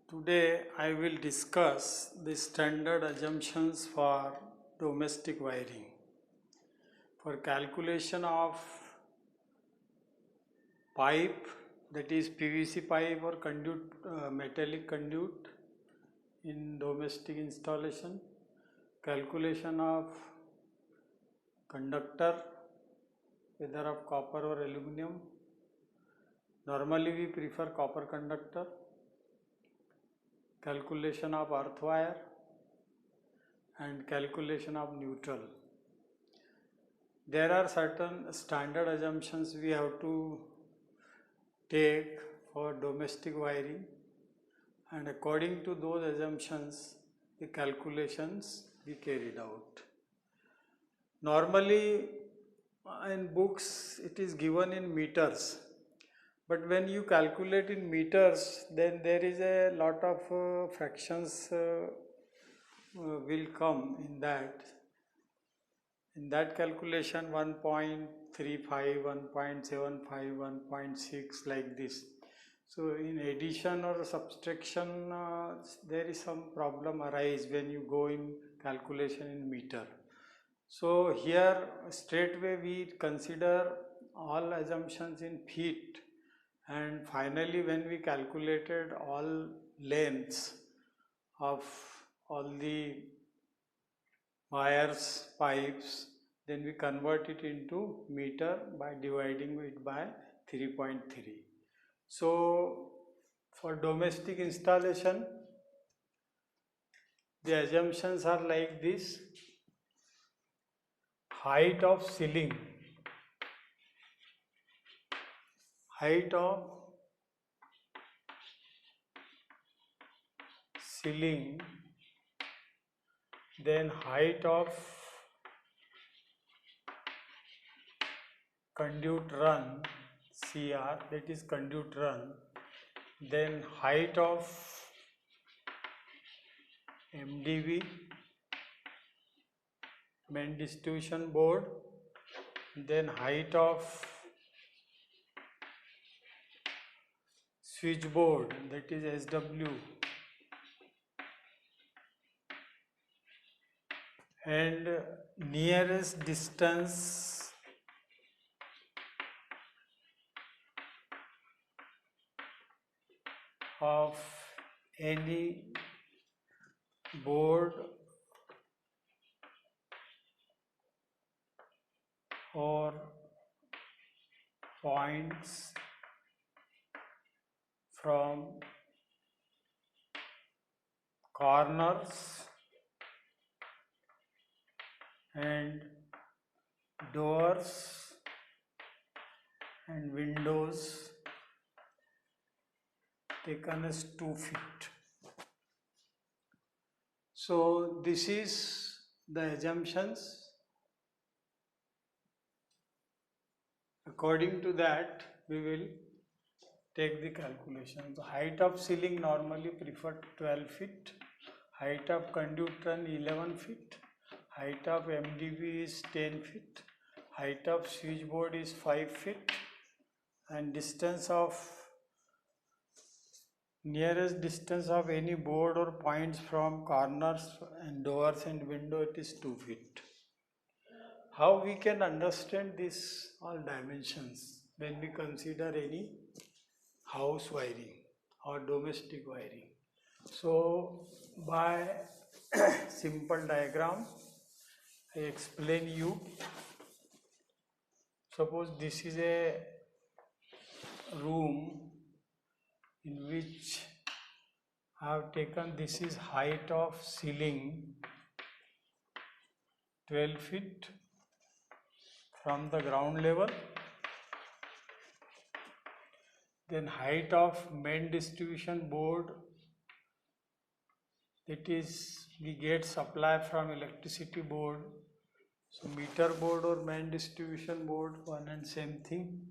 Today I will discuss the standard assumptions for domestic wiring. For calculation of pipe, that is PVC pipe or conduit, metallic conduit in domestic installation, calculation of conductor, whether of copper or aluminum. Normally we prefer copper conductor, calculation of earth wire and calculation of neutral. There are certain standard assumptions we have to take for domestic wiring, and according to those assumptions the calculations be carried out. Normally in books it is given in meters, but when you calculate in meters then there is a lot of fractions will come in that. In that calculation 1.35, 1.75, 1.6 like this. So in addition or subtraction there is some problem arise when you go in calculation in meter. So here straightway we consider all assumptions in feet, and finally when we calculated all lengths of all the wires, pipes, then we convert it into meter by dividing it by 3.3. So for domestic installation, the assumptions are like this: height of ceiling, height of ceiling, then height of conduit run, CR, that is conduit run, then height of MDB, main distribution board, then height of switchboard, that is SW, and nearest distance of any board or points from corners and doors and windows taken as 2 feet. So this is the assumptions. According to that we will take the calculation. The height of ceiling normally preferred 12 feet, height of conduit run 11 feet, height of MDB is 10 feet, height of switchboard is 5 feet, and distance of nearest distance of any board or points from corners and doors and window, it is 2 feet. How we can understand this all dimensions when we consider any house wiring or domestic wiring? So by simple diagram I explain you. Suppose this is a room in which I have taken, this is height of ceiling 12 feet from the ground level, then height of main distribution board, that is we get supply from electricity board, so meter board or main distribution board, one and same thing.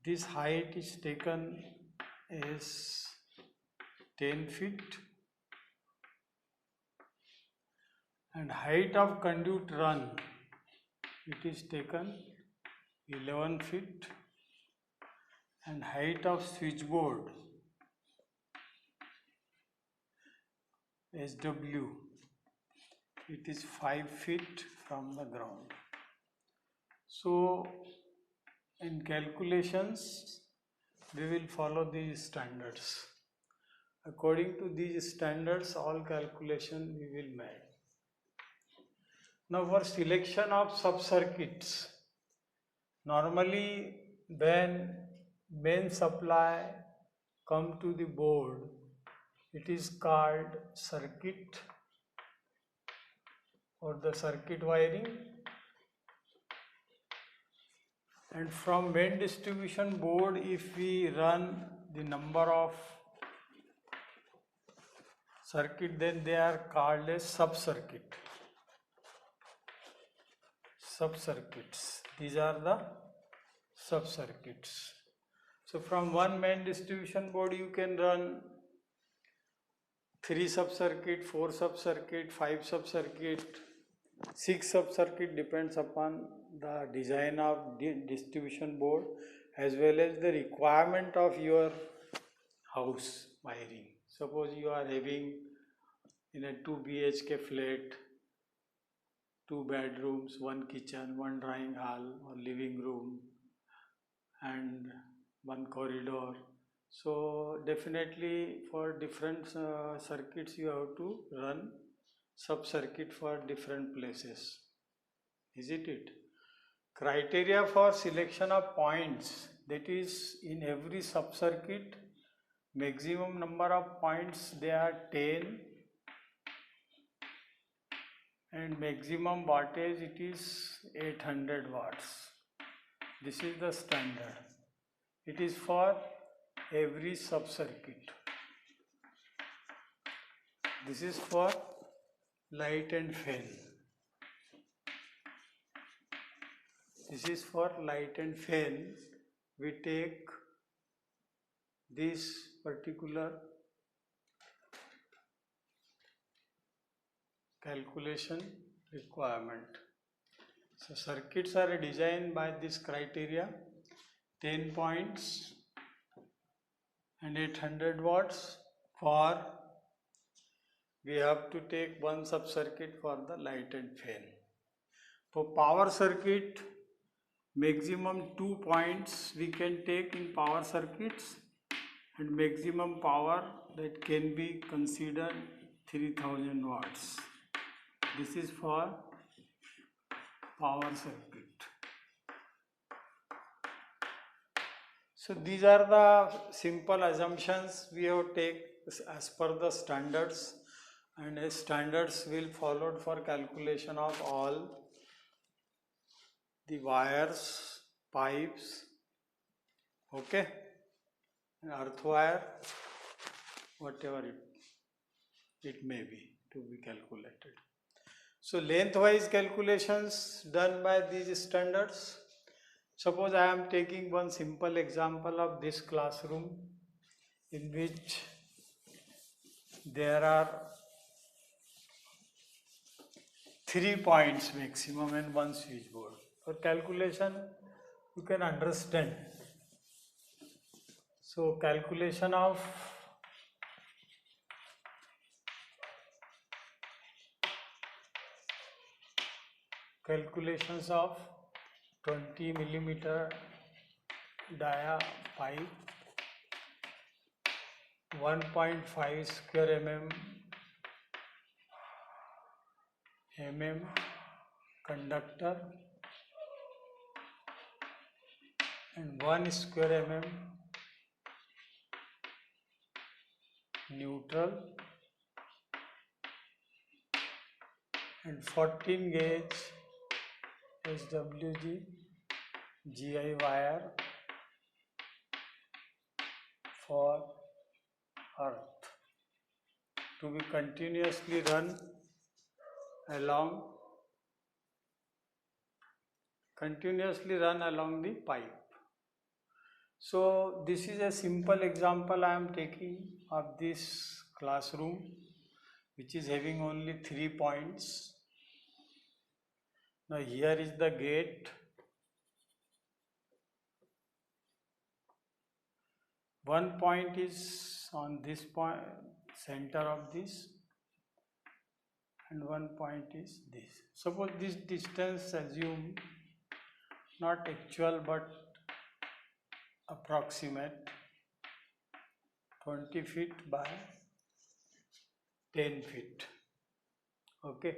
This height is taken as 10 feet, and height of conduit run, it is taken 11 feet, and height of switchboard SW, it is 5 feet from the ground. So in calculations we will follow these standards. According to these standards, all calculation we will make. Now for selection of sub-circuits, normally when main supply come to the board, it is called circuit or the circuit wiring, and from main distribution board if we run the number of circuit, then they are called as sub-circuit. Sub-circuits, these are the sub-circuits. So from one main distribution board you can run 3 sub-circuit, 4 sub-circuit, 5 sub-circuit, 6 sub-circuit, depends upon the design of the distribution board as well as the requirement of your house wiring. Suppose you are having in a 2 BHK flat, 2 bedrooms, 1 kitchen, 1 drawing hall or living room and 1 corridor. So definitely for different circuits you have to run sub-circuit for different places, isn't it? Criteria for selection of points, that is in every sub-circuit maximum number of points they are 10 and maximum wattage it is 800 watts. This is the standard. It is for every sub-circuit. This is for light and fan. This is for light and fan. We take this particular calculation requirement. So circuits are designed by this criteria: 10 points and 800 watts. For we have to take one sub-circuit for the light and fan. For power circuit, maximum 2 points we can take in power circuits, and maximum power that can be considered 3000 watts. This is for power circuit. So these are the simple assumptions we have take as per the standards, and as standards will followed for calculation of all the wires, pipes, okay, and earth wire, whatever it may be to be calculated. So lengthwise calculations done by these standards. Suppose I am taking one simple example of this classroom in which there are 3 points maximum and 1 switchboard. For calculation you can understand. So calculations of 20 millimeter dia pipe, 1.5 square mm conductor and 1 square mm neutral and 14 gauge SWG GI wire for earth to be continuously run along the pipe. So this is a simple example I am taking of this classroom which is having only 3 points. Now here is the gate. One point is on this point, center of this, and one point is this. Suppose this distance, assume not actual but approximate, 20 feet by 10 feet. Okay.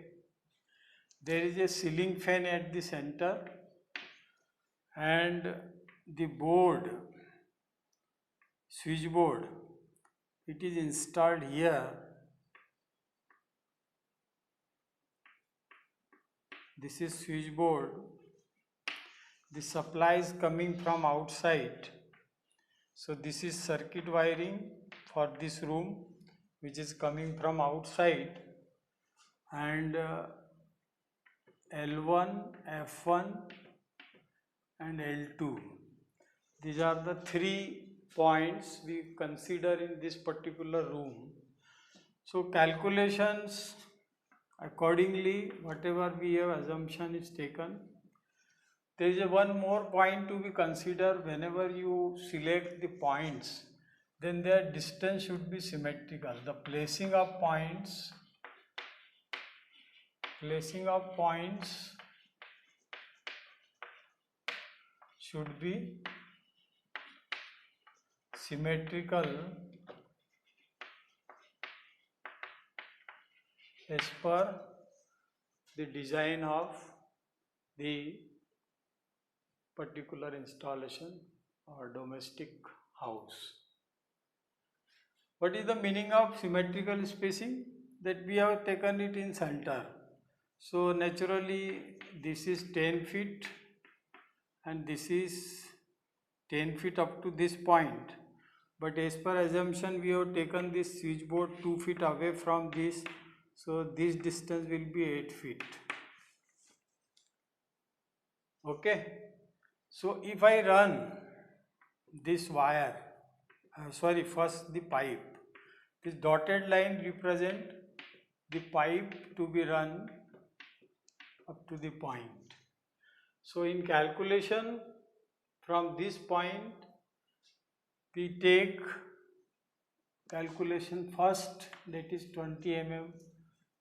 There is a ceiling fan at the center and the board, switchboard, it is installed here. This is switchboard. The supply is coming from outside. So this is circuit wiring for this room which is coming from outside, and L1, F1 and L2. These are the 3 points we consider in this particular room. So calculations accordingly, whatever we have assumption is taken. There is one more point to be considered. Whenever you select the points, then their distance should be symmetrical. The placing of points should be symmetrical as per the design of the particular installation or domestic house. What is the meaning of symmetrical spacing? That we have taken it in center. So naturally this is 10 feet and this is 10 feet up to this point. But as per assumption we have taken this switchboard 2 feet away from this. So this distance will be 8 feet. Okay. So if I run this wire, first the pipe, this dotted line represent the pipe to be run up to the point. So in calculation from this point we take calculation first, that is 20 mm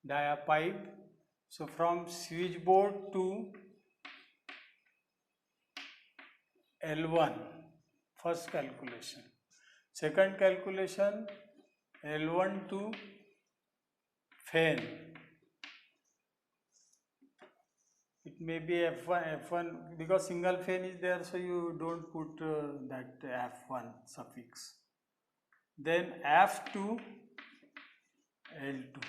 dia pipe. So from switchboard to L1, first calculation. Second calculation, L1 to fan. It may be F1 because single fan is there, so you don't put that F1 suffix. Then F to L2.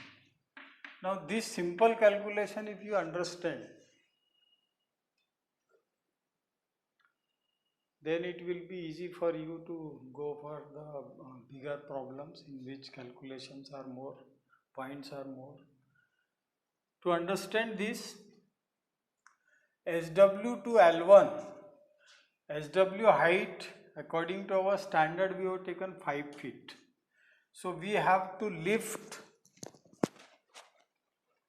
Now this simple calculation, if you understand, then it will be easy for you to go for the bigger problems in which calculations are more, points are more. To understand this, SW to L1, SW height according to our standard we have taken 5 feet. So we have to lift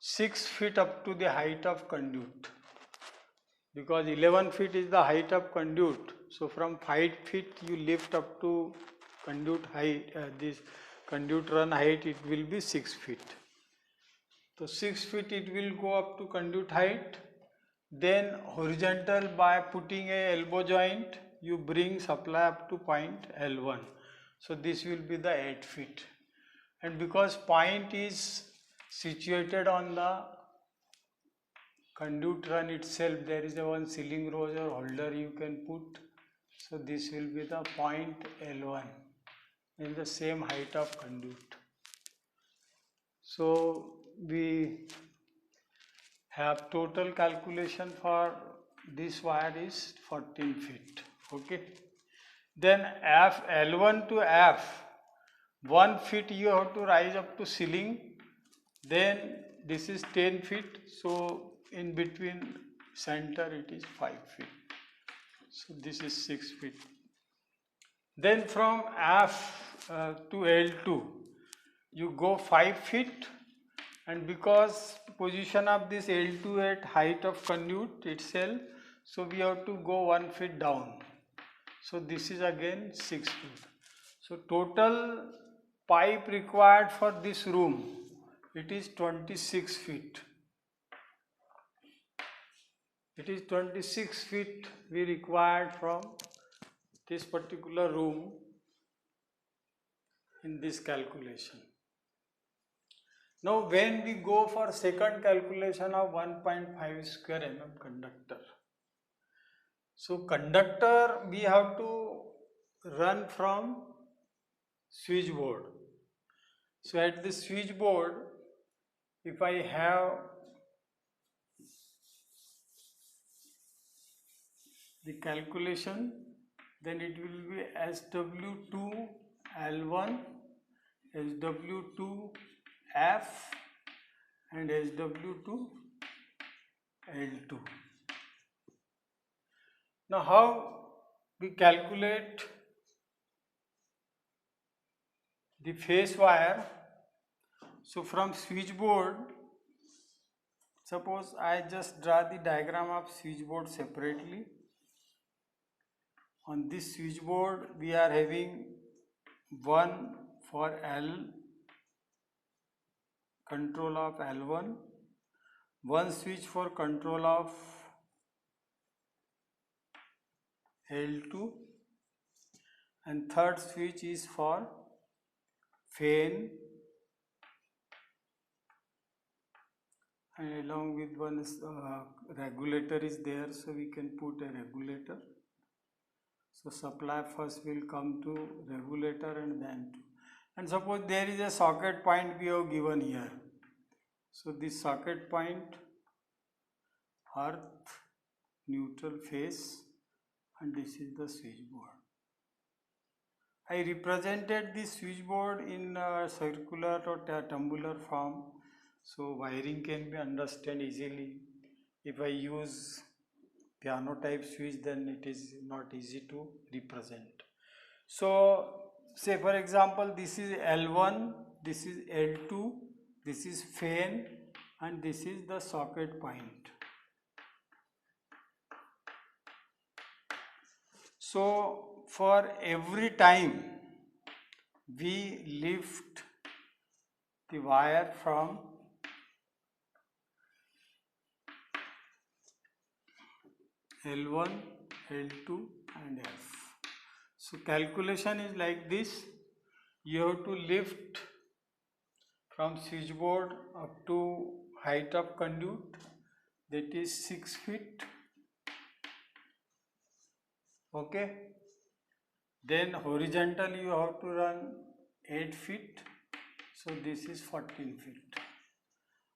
6 feet up to the height of conduit, because 11 feet is the height of conduit. So from 5 feet you lift up to conduit height, this conduit run height, it will be 6 feet. So 6 feet it will go up to conduit height. Then horizontal, by putting a elbow joint, you bring supply up to point L1. So this will be the 8 feet. And because point is situated on the conduit run itself, there is a one ceiling rose or holder you can put. So this will be the point L1 in the same height of conduit. So we have total calculation for this wire is 14 feet. Okay. Then L1 to F, 1 feet you have to rise up to ceiling. Then this is 10 feet. So in between center it is 5 feet. So this is 6 feet. Then from F to L2, you go 5 feet, and because position of this L2 at height of conduit itself, so we have to go 1 feet down. So this is again 6 feet. So total pipe required for this room, it is 26 feet. It is 26 feet we required from this particular room in this calculation. Now when we go for second calculation of 1.5 square mm conductor, so conductor we have to run from switchboard. So at the switchboard, if I have the calculation, then it will be SW2 L1, SW2 F and SW2 L2. Now how we calculate the phase wire? So from switchboard, suppose I just draw the diagram of switchboard separately. On this switchboard we are having one for L, control of L1, one switch for control of L2, and third switch is for fan, and along with one regulator is there, so we can put a regulator. So supply first will come to regulator and then to, and suppose there is a socket point we have given here. So this socket point, earth, neutral, phase, and this is the switchboard. I represented this switchboard in circular or tubular form, so wiring can be understood easily. If I use piano type switch, then it is not easy to represent. So say for example, this is L1, this is L2, this is fan, and this is the socket point. So for every time we lift the wire from L1, L2 and F. So calculation is like this. You have to lift from switchboard up to height of conduit, that is 6 feet. Okay. Then horizontally you have to run 8 feet. So this is 14 feet.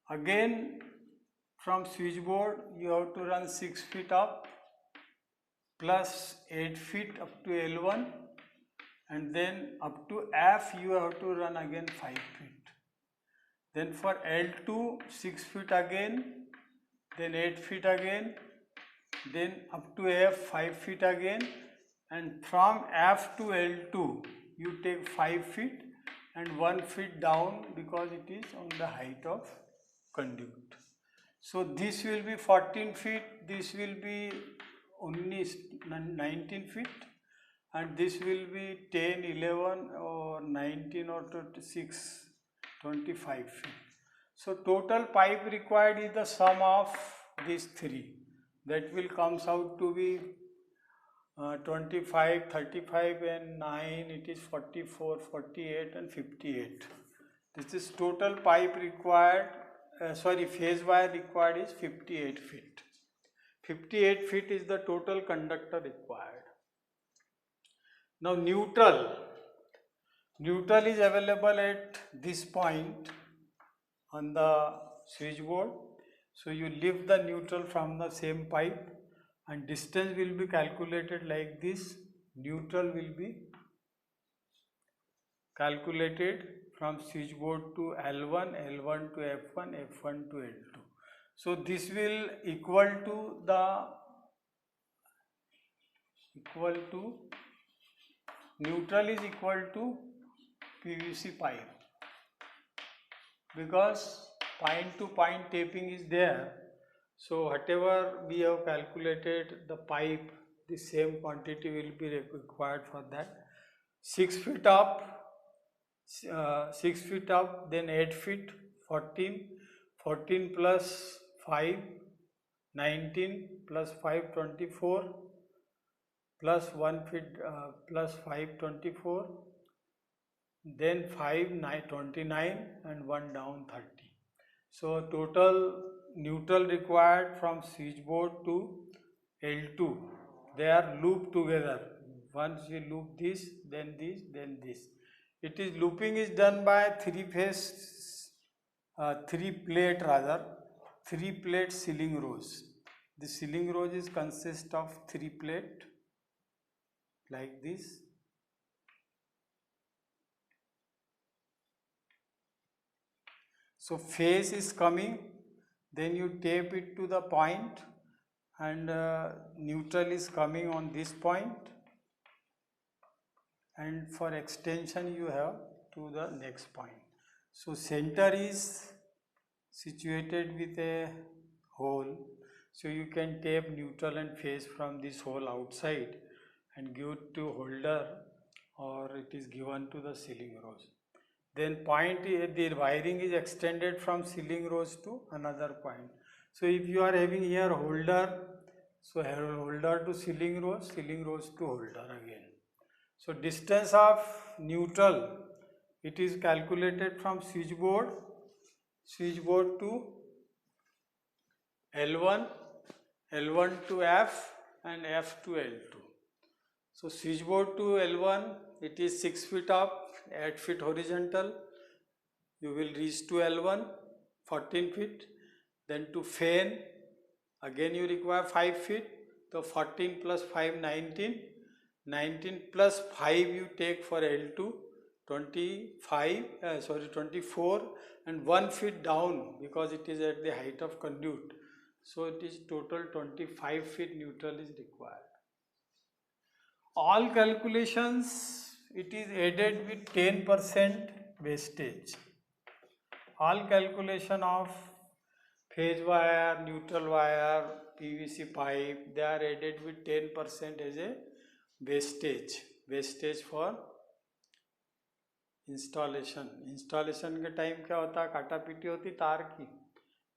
Again from switchboard you have to run 6 feet up plus 8 feet up to L1, and then up to F you have to run again 5 feet. Then for L2 6 feet again, then 8 feet again, then up to F 5 feet again, and from F to L2 you take 5 feet and 1 feet down because it is on the height of conduit. So this will be 14 feet, this will be only 19 feet, and this will be 10, 11 or 19 or 26, 25 feet. So total pipe required is the sum of these three. That will comes out to be 25, 35 and 9, it is 44, 48 and 58. This is total pipe required, phase wire required is 58 feet. 58 feet is the total conductor required. Now neutral is available at this point on the switchboard. So you lift the neutral from the same pipe and distance will be calculated like this. Neutral will be calculated from switchboard to L1, L1 to F1, F1 to L2. So this will equal to neutral is equal to PVC pipe, because point to point taping is there. So whatever we have calculated the pipe, the same quantity will be required for that. 6 feet up, then 8 feet, 14, 14 plus 5, 19 plus 5, 24 plus 1 feet plus 5, 24, then 5, 9, 29 and 1 down 30. So total neutral required from switchboard to L2, they are looped together. Once you loop this, then this, then this. It is looping is done by three plate sealing rows. The sealing rows is consist of 3 plate like this. So phase is coming, then you tape it to the point, and neutral is coming on this point, and for extension you have to the next point. So center is situated with a hole, so you can tape neutral and phase from this hole outside and give it to holder, or it is given to the sealing rows. Then the wiring is extended from sealing rows to another point. So if you are having here holder, so holder to sealing rows to holder again. So distance of neutral, it is calculated from switchboard to L1, L1 to F and F to L2. So switchboard to L1, it is 6 feet up, 8 feet horizontal. You will reach to L1, 14 feet. Then to fan, again you require 5 feet. So 14 plus 5, 19. 19 plus 5 you take for L2, 24, and 1 feet down because it is at the height of conduit. So it is total 25 feet neutral is required. All calculations, it is added with 10% wastage. All calculation of phase wire, neutral wire, PVC pipe, they are added with 10% as a wastage for installation के time क्या होता है, काटा PT होती तार की,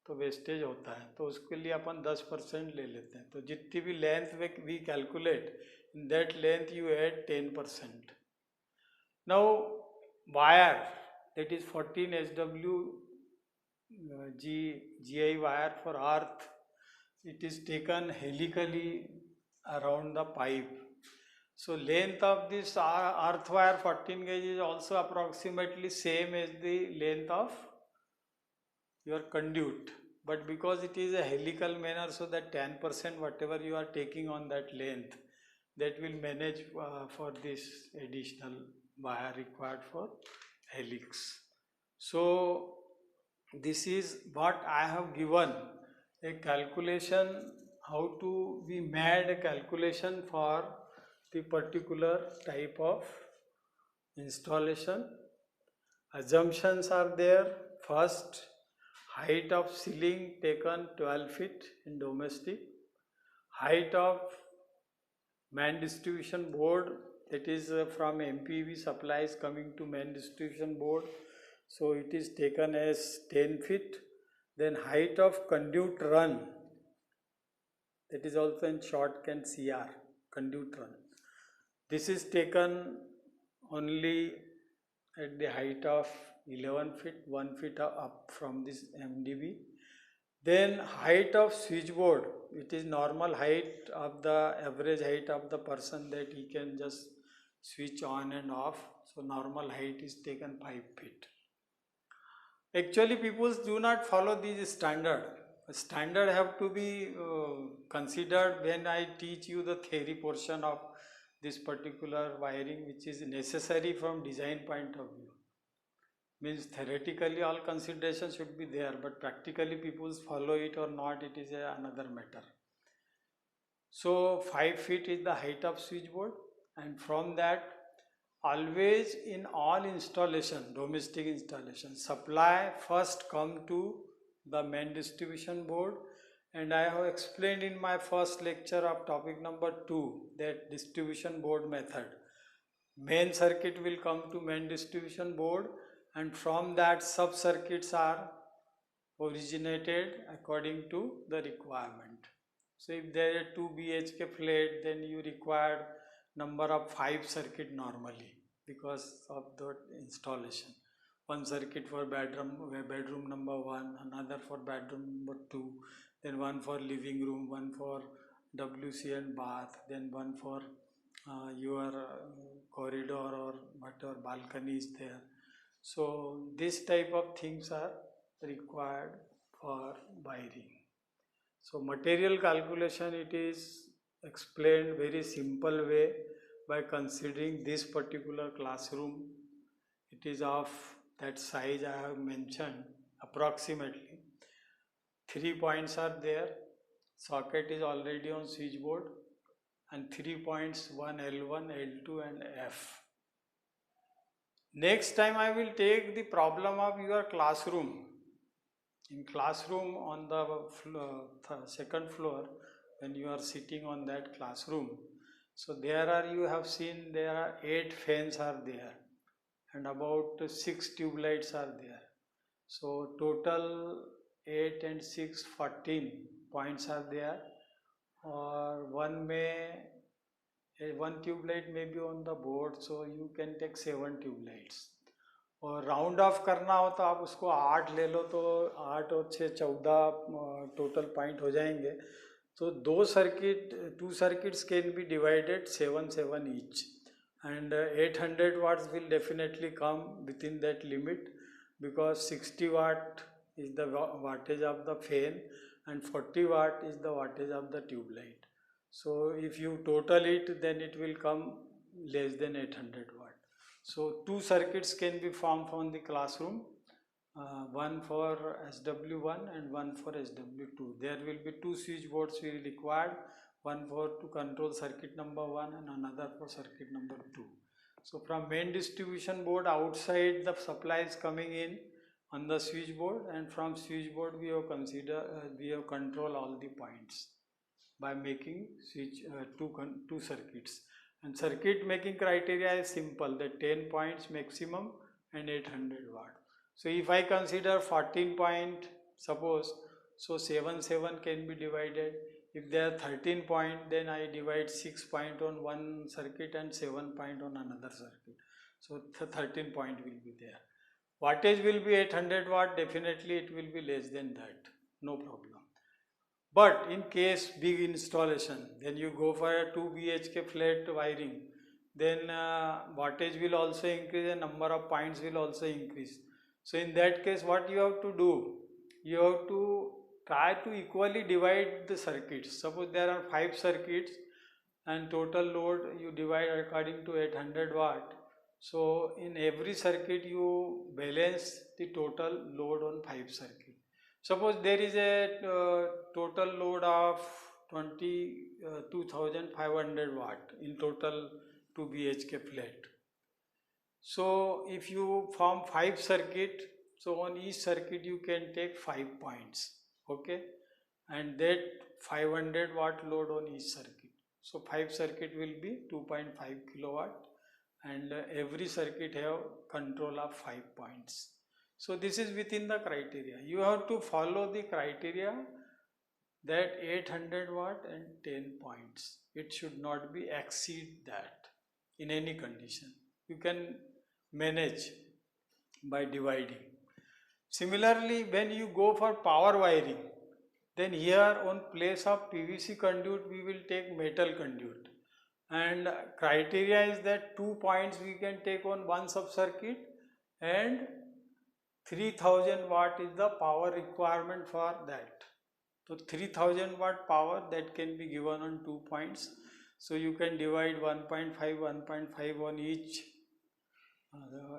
तो wastage होता है, तो उसके लिए अपन 10% ले लेते हैं. तो जितनी भी length we calculate, in that length you add 10%. Now wire, that is 14 SW GI wire for earth, it is taken helically around the pipe. So length of this earth wire 14 gauge is also approximately same as the length of your conduit, but because it is a helical manner, so that 10% whatever you are taking on that length, that will manage for this additional wire required for helix. So this is what I have given a calculation, how to we made a calculation for the particular type of installation. Assumptions are there. First, height of ceiling taken 12 feet in domestic. Height of main distribution board, that is from MPV supplies coming to main distribution board, so it is taken as 10 feet. Then height of conduit run, that is also in shortcut CR, conduit run. This is taken only at the height of 11 feet, 1 feet up from this MDB. Then height of switchboard, it is normal height of the average height of the person that he can just switch on and off. So normal height is taken 5 feet. Actually people do not follow these standard. Standard have to be considered when I teach you the theory portion of this particular wiring, which is necessary from design point of view. Means theoretically all considerations should be there, but practically people follow it or not, it is another matter. So 5 feet is the height of switchboard, and from that always in all installation, domestic installation, supply first come to the main distribution board, and I have explained in my first lecture of topic number 2 that distribution board method. Main circuit will come to main distribution board, and from that sub circuits are originated according to the requirement. So if there is a 2 BHK flat, then you require number of 5 circuit normally because of the installation. One circuit for bedroom number 1, another for bedroom number 2, then one for living room, one for WC and bath, then one for your corridor or whatever balcony is there. So this type of things are required for wiring. So material calculation, it is explained very simple way by considering this particular classroom. It is of that size I have mentioned approximately. 3 points are there. Socket is already on switchboard, and 3 points, one L1, L2 and F. Next time I will take the problem of your classroom. In classroom on the second floor, when you are sitting on that classroom, so there are, you have seen there are 8 fans are there and about 6 tube lights are there. So total 8 and 6, 14 points are there, or one tube light may be on the board, so you can take 7 tube lights. और round of करना हो तो आप उसको 8 ले लो, तो 8 और 6 14 total point हो जाएंगे. तो 2 circuits can be divided 7 each, and 800 watts will definitely come within that limit, because 60 watt is the wattage of the fan and 40 watt is the wattage of the tube light. So if you total it, then it will come less than 800 watt. So 2 circuits can be formed from the classroom, one for SW1 and one for SW2. There will be 2 switch boards will be required, one for to control circuit number 1 and another for circuit number 2. So from main distribution board outside, the supply is coming in on the switchboard, and from switchboard we have control all the points by making two circuits. And circuit making criteria is simple, the 10 points maximum and 800 watt. So if I consider 14 point, suppose, so 7 can be divided. If there are 13 point, then I divide 6 point on one circuit and 7 point on another circuit. So 13 point will be there. Wattage will be 800 watt, definitely it will be less than that, no problem. But in case big installation, then you go for a 2 BHK flat wiring, then wattage will also increase and number of points will also increase. So in that case, what you have to do? You have to try to equally divide the circuits. Suppose there are 5 circuits and total load you divide according to 800 watt. So in every circuit you balance the total load on 5 circuits. Suppose there is a total load of 22,500 watt in total 2 BHK flat. So if you form 5 circuit, so on each circuit you can take 5 points, okay, and that 500 watt load on each circuit. So 5 circuit will be 2.5 kilowatt, and every circuit have control of 5 points. So this is within the criteria. You have to follow the criteria that 800 watt and 10 points. It should not be exceed that in any condition. You can manage by dividing. Similarly, when you go for power wiring, then here on place of PVC conduit we will take metal conduit, and criteria is that 2 points we can take on one sub circuit, and 3000 watt is the power requirement for that. So 3000 watt power that can be given on 2 points. So you can divide 1.5 on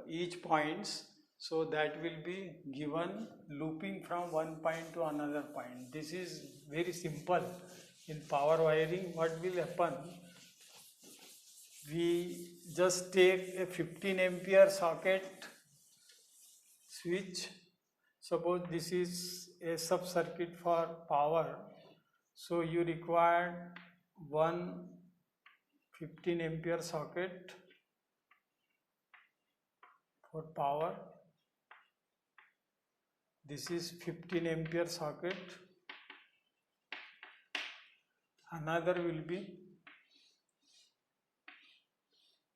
each points. So that will be given looping from one point to another point. This is very simple. In power wiring, what will happen? We just take a 15 ampere socket switch. Suppose this is a sub circuit for power, so you require one 15 ampere socket for power, This is 15 ampere socket. Another will be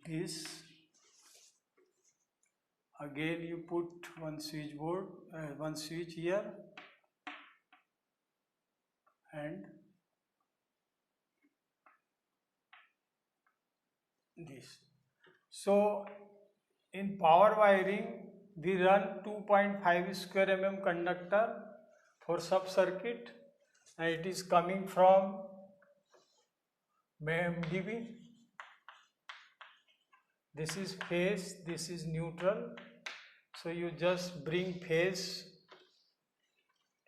this. Again you put one switch board, one switch here, and this. So in power wiring we run 2.5 square mm conductor for sub circuit, and it is coming from MDB. This is phase, this is neutral. So you just bring phase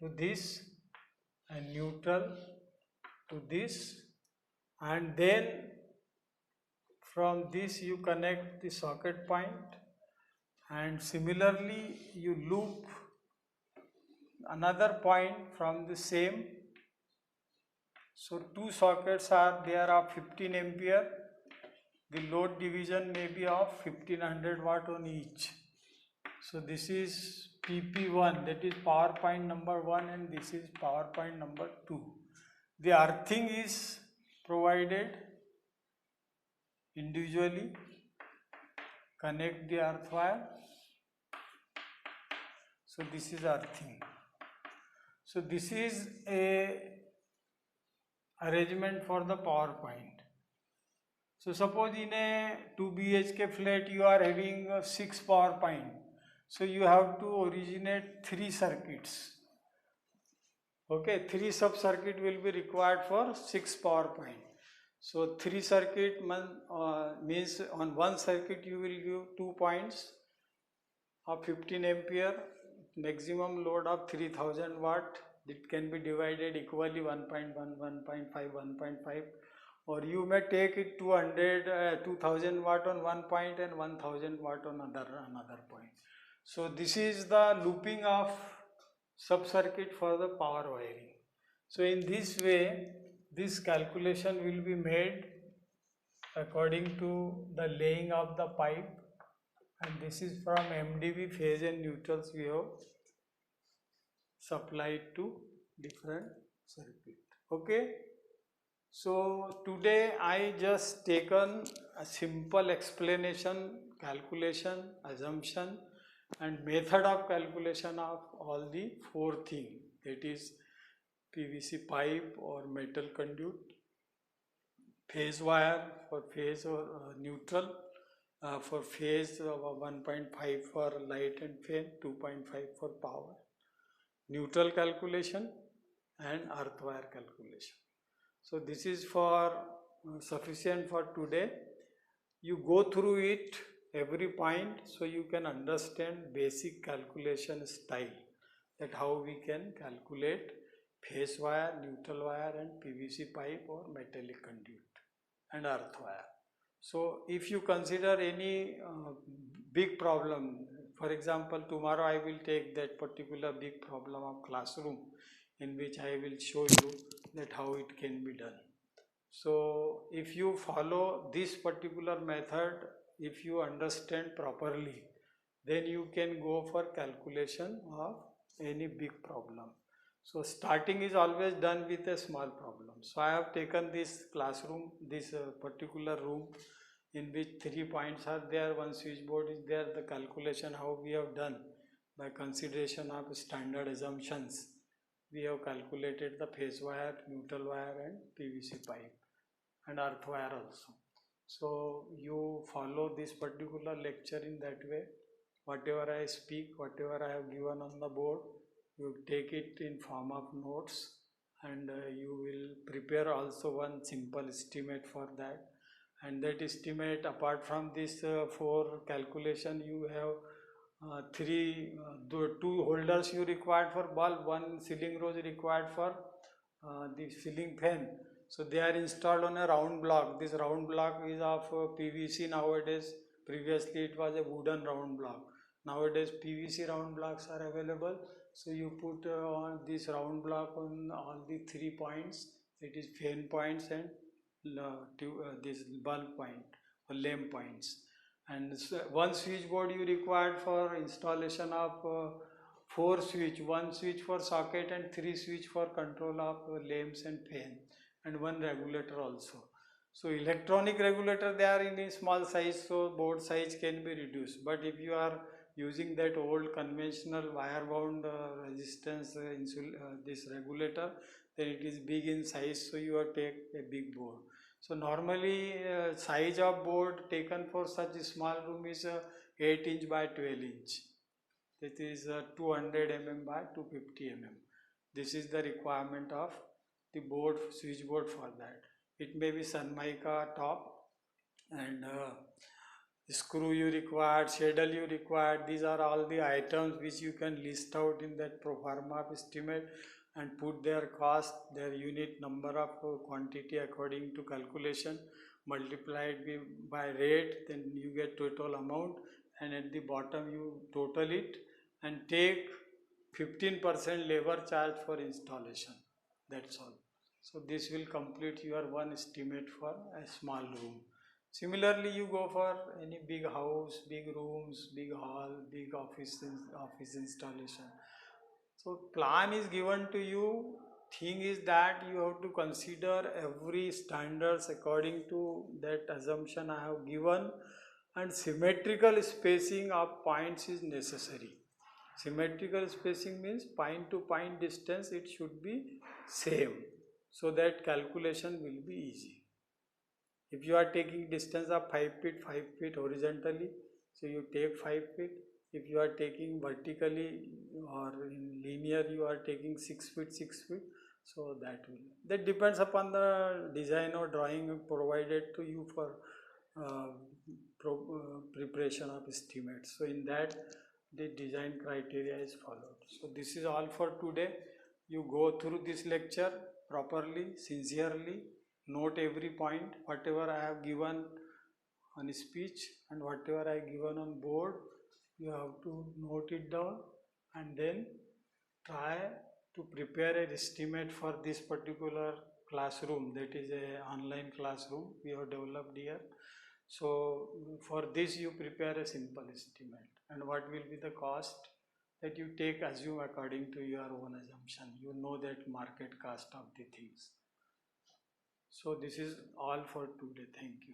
to this and neutral to this, and then from this you connect the socket point, and similarly you loop another point from the same. So two sockets are there of 15 ampere. The load division may be of 1500 watt on each. So this is PP1, that is power point number 1, and this is power point number 2. The earthing is provided individually. Connect the earth wire. So this is earthing. So this is a arrangement for the power point. So suppose in a 2 BHK flat you are having 6 power point. So you have to originate 3 circuits. Okay, 3 sub circuit will be required for 6 power point. So 3 circuit means on one circuit you will give 2 points of 15 ampere, maximum load of 3000 watt. It can be divided equally 1.1, 1.5, 1.5, or you may take it 2000 watt on one point and 1000 watt on another point. So this is the looping of sub circuit for the power wiring. So in this way this calculation will be made according to the laying of the pipe, and this is from MDB phase and neutrals we have supplied to different circuit. Okay, so today I just taken a simple explanation, calculation, assumption and method of calculation of all the 4 things, that is PVC pipe or metal conduit, phase wire for phase or neutral, for phase 1.5 for light and fan, 2.5 for power, neutral calculation and earth wire calculation. So this is for sufficient for today. You go through it every point so you can understand basic calculation style, that how we can calculate phase wire, neutral wire and PVC pipe or metallic conduit and earth wire. So if you consider any big problem, for example tomorrow I will take that particular big problem of classroom, in which I will show you that how it can be done. So if you follow this particular method, if you understand properly, then you can go for calculation of any big problem. So starting is always done with a small problem. So I have taken this classroom, this particular room in which 3 points are there, one switchboard is there. The calculation how we have done by consideration of standard assumptions, we have calculated the phase wire, neutral wire and PVC pipe and earth wire also. So you follow this particular lecture in that way. Whatever I speak, whatever I have given on the board, you take it in form of notes, and you will prepare also one simple estimate for that. And that estimate, apart from this 4 calculation, you have 2 holders you required for bulb, one ceiling rose required for the ceiling fan. So they are installed on a round block. This round block is of PVC nowadays. Previously it was a wooden round block. Nowadays PVC round blocks are available. So you put on this round block on all the 3 points. It is fan points and this bulb point or lamp points. And so one switchboard you required for installation of four switch, one switch for socket and three switch for control of lamps and fan, and one regulator also. So electronic regulator, they are in a small size, so board size can be reduced. But if you are using that old conventional wire bound resistance this regulator, then it is big in size, so you have take a big board. So normally size of board taken for such a small room is 8 inch by 12 inch. That is 200 mm by 250 mm. This is the requirement of the board, switchboard for that. It may be Sunmica top, and screw you required, schedule you required. These are all the items which you can list out in that pro forma estimate and put their cost, their unit number of quantity according to calculation, multiplied by rate, then you get total amount, and at the bottom you total it and take 15% labor charge for installation. That's all. So this will complete your one estimate for a small room. Similarly, you go for any big house, big rooms, big hall, big office installation. So plan is given to you. Thing is that you have to consider every standards according to that assumption I have given, and symmetrical spacing of points is necessary. Symmetrical spacing means point to point distance, it should be same, so that calculation will be easy. If you are taking distance of 5 feet horizontally, so you take 5 feet. If you are taking vertically or in linear, you are taking 6 feet, 6 feet. So that depends upon the design or drawing provided to you for uh, preparation of estimates. So in that, the design criteria is followed. So this is all for today. You go through this lecture properly, sincerely, note every point, whatever I have given on speech and whatever I given on board, you have to note it down, and then try to prepare an estimate for this particular classroom, that is a online classroom we have developed here. So for this you prepare a simple estimate, and what will be the cost, that you take, assume according to your own assumption. You know that market cost of the things. So this is all for today. Thank you.